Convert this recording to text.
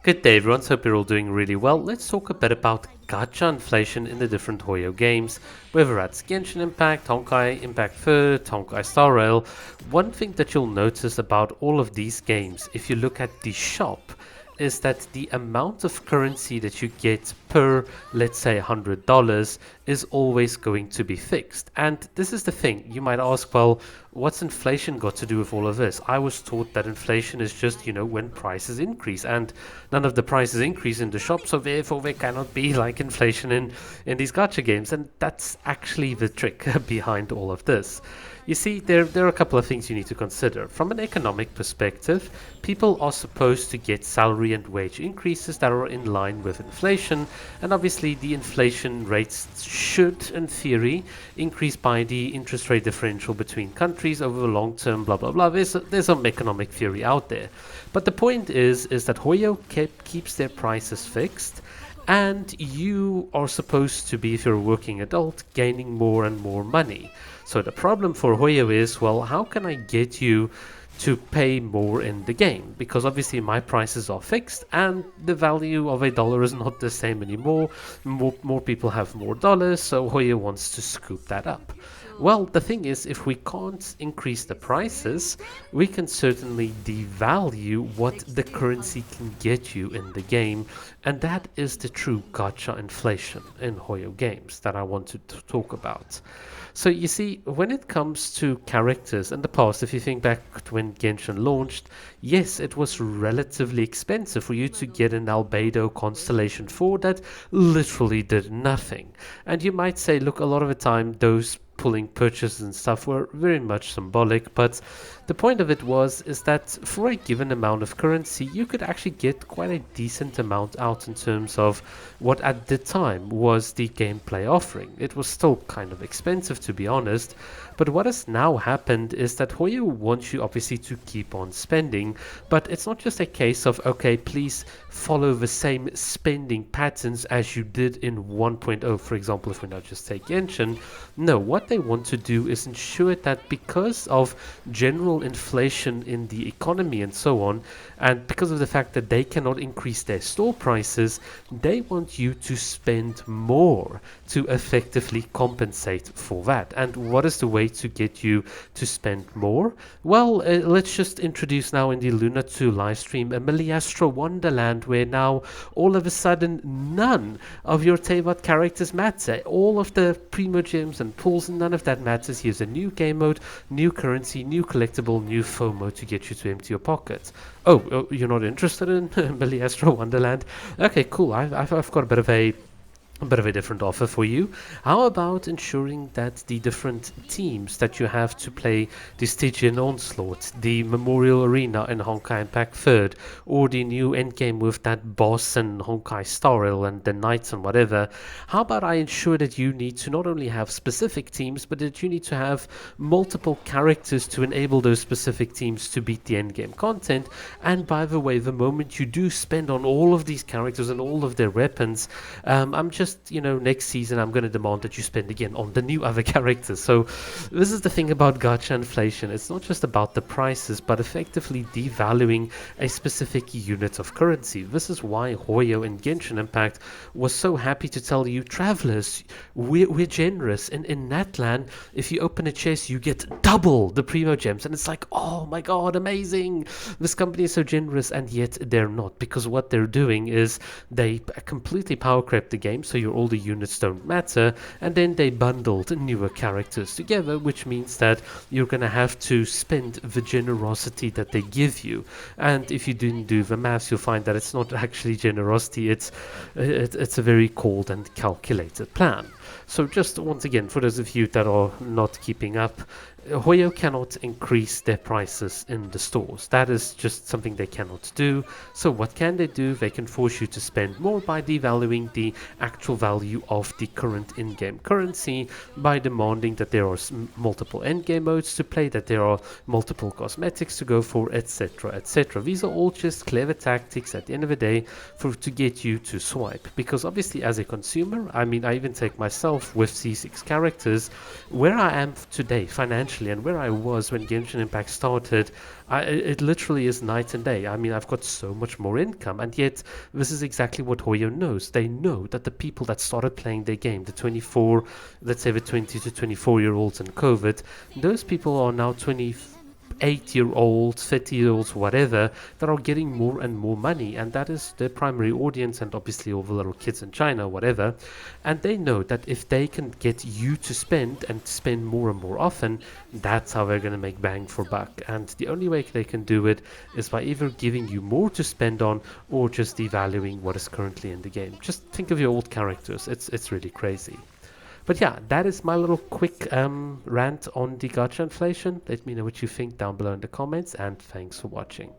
Good day everyone, so hope you're all doing really well. Let's talk a bit about gacha inflation in the different Hoyo games, whether that's Genshin Impact, Honkai Impact Third, Honkai Star Rail. One thing that you'll notice about all of these games, if you look at the shop, is that the amount of currency that you get per, let's say, $100 is always going to be fixed. And this is the thing, you might ask, well, what's inflation got to do with all of this? I was taught that inflation is just, when prices increase, and none of the prices increase in the shop, so therefore there cannot be like inflation in these gacha games. And that's actually the trick behind all of this. You see, there are a couple of things you need to consider. From an economic perspective, people are supposed to get salary and wage increases that are in line with inflation, and obviously the inflation rates should, in theory, increase by the interest rate differential between countries over the long term, blah blah blah. There's some economic theory out there. But the point is that Hoyo keeps their prices fixed, and you are supposed to be, if you're a working adult, gaining more and more money. So the problem for Hoyo is, well, how can I get you to pay more in the game? Because obviously my prices are fixed and the value of a dollar is not the same anymore. More people have more dollars, so Hoyo wants to scoop that up. Well, the thing is, if we can't increase the prices, we can certainly devalue what the currency can get you in the game, and that is the true gacha inflation in Hoyo games that I want to talk about. So you see, when it comes to characters in the past, if you think back to when Genshin launched, yes, it was relatively expensive for you to get an Albedo Constellation 4 that literally did nothing. And you might say, look, a lot of the time those pulling purchases and stuff were very much symbolic, but the point of it is that for a given amount of currency you could actually get quite a decent amount out in terms of what at the time was the gameplay offering. It was still kind of expensive, to be honest, but what has now happened is that Hoyo wants you obviously to keep on spending, but it's not just a case of, okay, please follow the same spending patterns as you did in 1.0, for example, if we now just take Genshin. No, what they want to do is ensure that because of general inflation in the economy and so on, and because of the fact that they cannot increase their store prices, they want you to spend more to effectively compensate for that. And what is the way to get you to spend more? Well, let's just introduce now in the Luna 2 live stream a Miliastra Wonderland, where now all of a sudden none of your Teyvat characters matter. All of the primo gems and pulls, none of that matters. Here's a new game mode, new currency, new collectible, new FOMO to get you to empty your pockets. Oh, you're not interested in Miliastra Wonderland? Okay, cool. I've got a bit of a different offer for you. How about ensuring that the different teams that you have to play the Stygian Onslaught, the Memorial Arena in Honkai Impact Third, or the new endgame with that boss and Honkai Star Rail and the Knights and whatever, how about I ensure that you need to not only have specific teams, but that you need to have multiple characters to enable those specific teams to beat the endgame content. And by the way, the moment you do spend on all of these characters and all of their weapons, I'm just, next season I'm going to demand that you spend again on the new other characters. So this is the thing about gacha inflation. It's not just about the prices, but effectively devaluing a specific unit of currency. This is why Hoyo in Genshin Impact was so happy to tell you, travelers, we're generous. In Natlan, if you open a chest, you get double the primo gems. And it's like, oh my god, amazing. This company is so generous, and yet they're not, because what they're doing is they completely power creep the game, so your older units don't matter, and then they bundled newer characters together, which means that you're gonna have to spend the generosity that they give you. And if you didn't do the maths, you'll find that it's not actually generosity, it's a very cold and calculated plan. So just once again, for those of you that are not keeping up, Hoyo cannot increase their prices in the stores. That is just something they cannot do. So what can they do? They can force you to spend more by devaluing the actual value of the current in-game currency, by demanding that there are multiple endgame modes to play, that there are multiple cosmetics to go for, etc, etc. These are all just clever tactics at the end of the day to get you to swipe. Because obviously as a consumer, I mean, I even take myself myself with C6 characters, where I am today financially and where I was when Genshin Impact started, it literally is night and day. I mean, I've got so much more income, and yet this is exactly what Hoyo knows. They know that the people that started playing their game, the 24, let's say the 20 to 24-year-olds in COVID, those people are now 28-year-olds, 30-year-olds, whatever, that are getting more and more money, and that is their primary audience, and obviously all the little kids in China, whatever. And they know that if they can get you to spend and spend more and more often, that's how they're going to make bang for buck. And the only way they can do it is by either giving you more to spend on or just devaluing what is currently in the game. Just think of your old characters. It's really crazy. But yeah, that is my little quick rant on the gacha inflation. Let me know what you think down below in the comments, and thanks for watching.